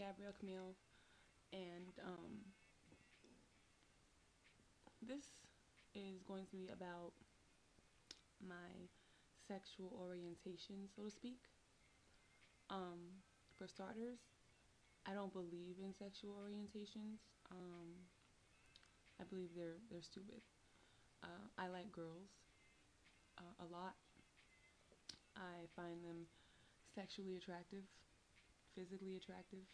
Gabrielle Camille, and this is going to be about my sexual orientation, so to speak. Um, for starters, I don't believe in sexual orientations. I believe they're stupid. I like girls a lot. I find them sexually attractive, physically attractive,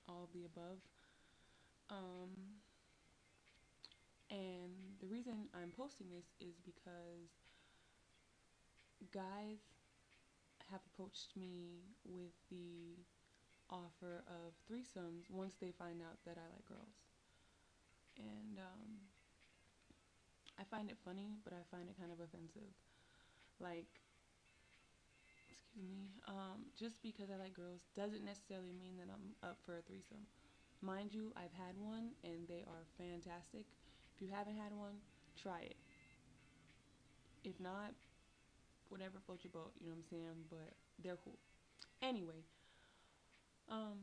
all of the above. Um, and the reason I'm posting this is because guys have approached me with the offer of threesomes once they find out that I like girls. And I find it funny, but I find it kind of offensive. Like, excuse me, just because I like girls doesn't necessarily mean that I'm up for a threesome. Mind you, I've had one and they are fantastic. If you haven't had one, try it. If not, whatever floats your boat, you know what I'm saying? But they're cool. Anyway, um,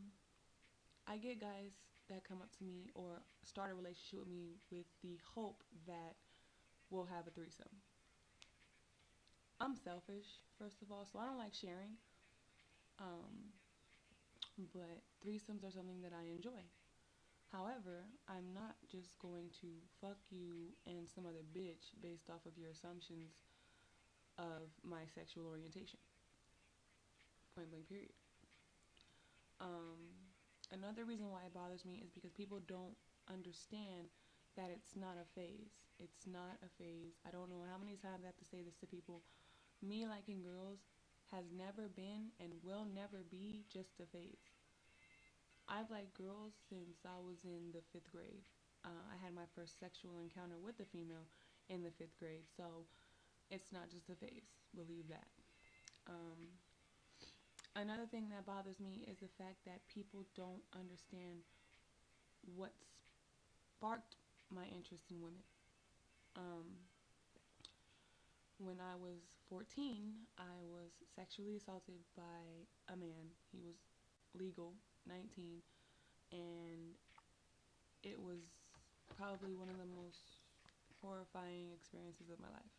I get guys that come up to me or start a relationship with me with the hope that we'll have a threesome. I'm selfish, first of all, so I don't like sharing. Um, but threesomes are something that I enjoy. However, I'm not just going to fuck you and some other bitch based off of your assumptions of my sexual orientation. Point blank, period. Um, Another reason why it bothers me is because people don't understand that it's not a phase. It's not a phase. I don't know how many times I have to say this to people. Me liking girls has never been and will never be just a phase. I've liked girls since I was in the fifth grade. I had my first sexual encounter with a female in the fifth grade, so it's not just a phase. Believe that. Um, Another thing that bothers me is the fact that people don't understand what sparked my interest in women. Um, when I was 14, I was sexually assaulted by a man. He was legal, 19, and it was probably one of the most horrifying experiences of my life.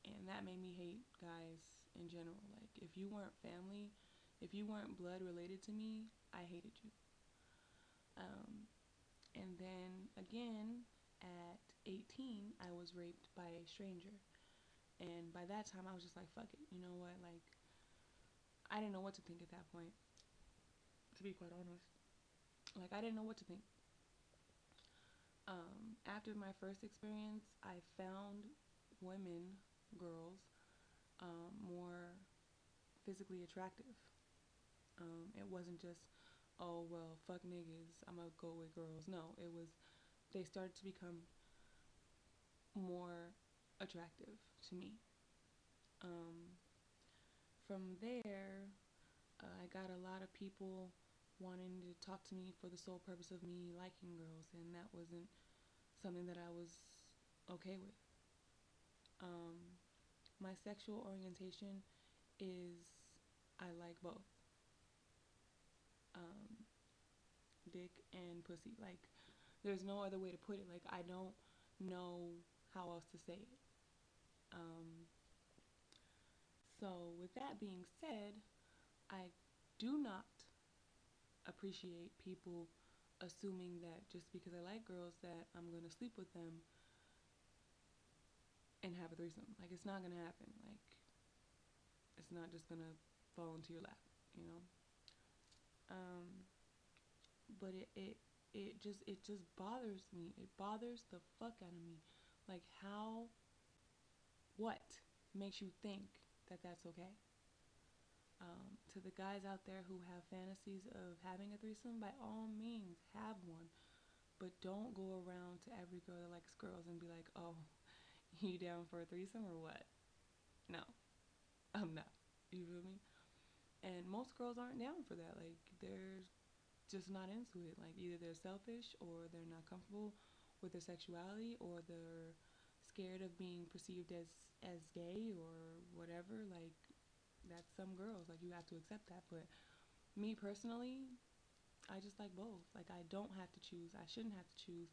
And that made me hate guys in general. Like, if you weren't family, if you weren't blood related to me, I hated you. Um, and then again, at 18, I was raped by a stranger. And by that time, I was just like, fuck it. You know what? Like, I didn't know what to think at that point, to be quite honest. Like, I didn't know what to think. After my first experience, I found women, girls, more physically attractive. It wasn't just, oh, well, fuck niggas, I'm gonna go with girls. No, it was, they started to become more attractive to me. Um, from there, I got a lot of people wanting to talk to me for the sole purpose of me liking girls, and that wasn't something that I was okay with. Um, my sexual orientation is I like both um, dick and pussy. Like, there's no other way to put it. Like, I don't know how else to say it. Um, so, with that being said, I do not appreciate people assuming that just because I like girls that I'm gonna sleep with them and have a threesome. Like, it's not gonna happen. Like, it's not just gonna fall into your lap, you know. Um, but it just bothers me. It bothers the fuck out of me. Like, how, what makes you think that that's okay? To the guys out there who have fantasies of having a threesome, by all means, have one. But don't go around to every girl that likes girls and be like, oh, you down for a threesome or what? No, I'm not. You feel me? And most girls aren't down for that. Like, they're just not into it. Like, either they're selfish or they're not comfortable with their sexuality or they're scared of being perceived as gay or whatever. Like, that's some girls. Like, you have to accept that. But Me personally, I just like both. Like, I don't have to choose. I shouldn't have to choose.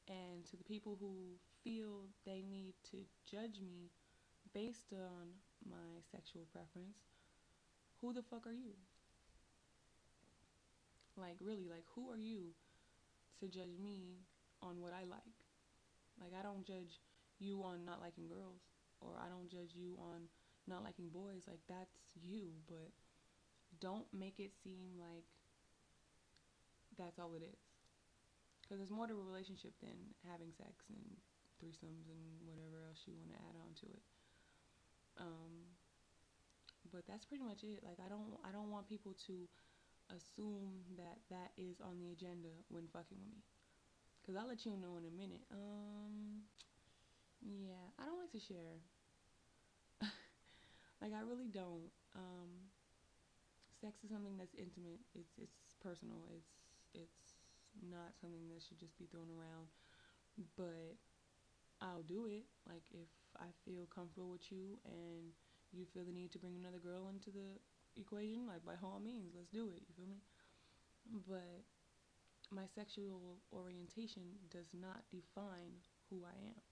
And to the people who feel they need to judge me based on my sexual preference, who the fuck are you? Like, really, like, who are you to judge me on what I like? Like, I don't judge you on not liking girls, or I don't judge you on not liking boys. Like, that's you, but don't make it seem like that's all it is. Because there's more to a relationship than having sex and threesomes and whatever else you want to add on to it. Um, but that's pretty much it. Like, I don't want people to assume that that is on the agenda when fucking with me. Cause I'll let you know in a minute. Yeah, I don't like to share. Like, I really don't. Sex is something that's intimate. It's personal. It's not something that should just be thrown around. But I'll do it. Like, if I feel comfortable with you and you feel the need to bring another girl into the equation, like, by all means, let's do it. You feel me? But my sexual orientation does not define who I am.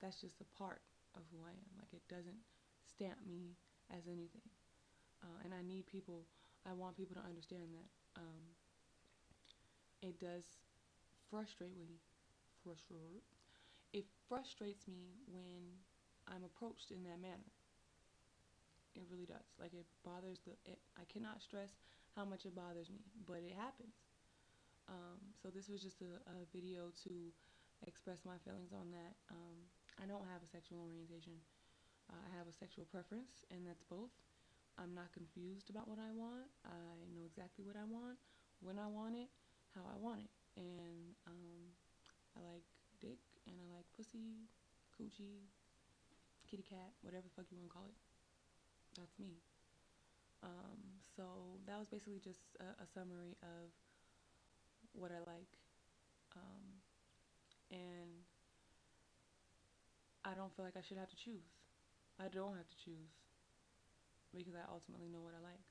That's just a part of who I am. Like, it doesn't stamp me as anything. And I want people to understand that. It does frustrate me. Frustrate. It frustrates me when I'm approached in that manner. It really does. Like, it bothers I cannot stress how much it bothers me, but it happens. So this was just a video to express my feelings on that. I don't have a sexual orientation. I have a sexual preference, and that's both. I'm not confused about what I want. I know exactly what I want, when I want it, how I want it. And I like dick, and I like pussy, coochie, kitty cat, whatever the fuck you want to call it. That's me. So that was basically just a summary of what I like. Um, and I don't feel like I should have to choose. I don't have to choose because I ultimately know what I like.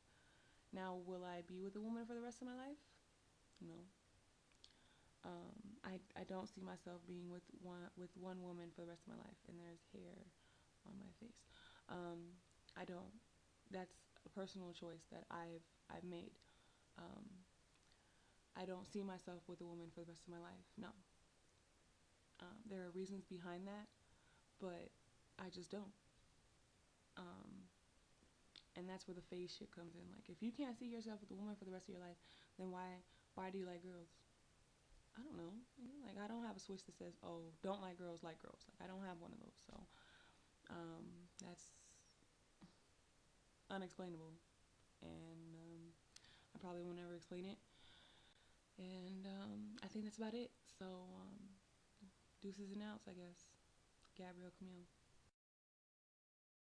Now, will I be with a woman for the rest of my life? No. I don't see myself being with one woman for the rest of my life, and there's hair on my face. I don't. That's a personal choice that I've made. Um, I don't see myself with a woman for the rest of my life. No. There are reasons behind that, but I just don't. Um, and that's where the phase shit comes in. Like, if you can't see yourself with a woman for the rest of your life, then why do you like girls? I don't know. Like, I don't have a switch that says, oh, don't like girls, like girls. Like, I don't have one of those. So that's unexplainable, and I probably won't ever explain it. And I think that's about it. So deuces and outs, I guess. Gabrielle Camille.